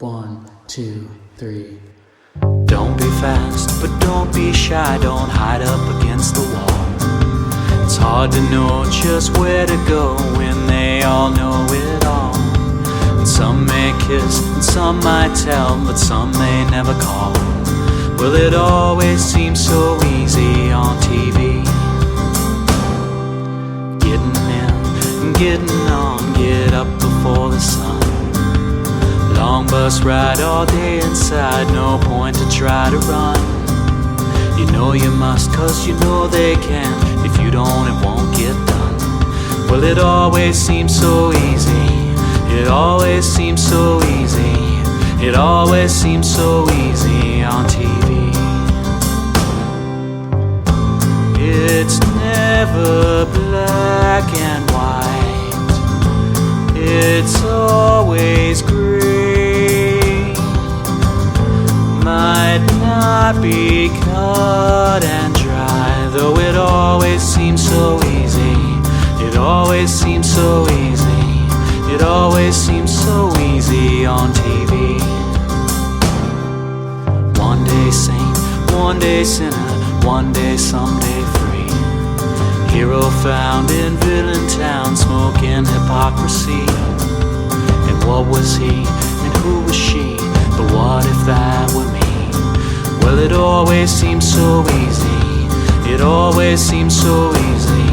1, 2, 3. Don't be fast, but don't be shy. Don't hide up against the wall. It's hard to know just where to go when they all know it all. And some may kiss and some might tell, but some may never call. Well, it always seems so easy on TV. Getting in and getting on, get up before the sun. Long bus ride all day inside, no point to try to run. You know you must, cause you know they can. If you don't, it won't get done. Well, it always seems so easy. It always seems so easy. It always seems so easy on TV. It's never black and white. It's always gray. Might not be cut and dry, though it always seems so easy. It always seems so easy. It always seems so easy on TV. One day saint, one day sinner, one day, someday free. Hero found in villain town, smoking hypocrisy. And what was he, and who was she? But what if that were me? Well, it always seems so easy. It always seems so easy.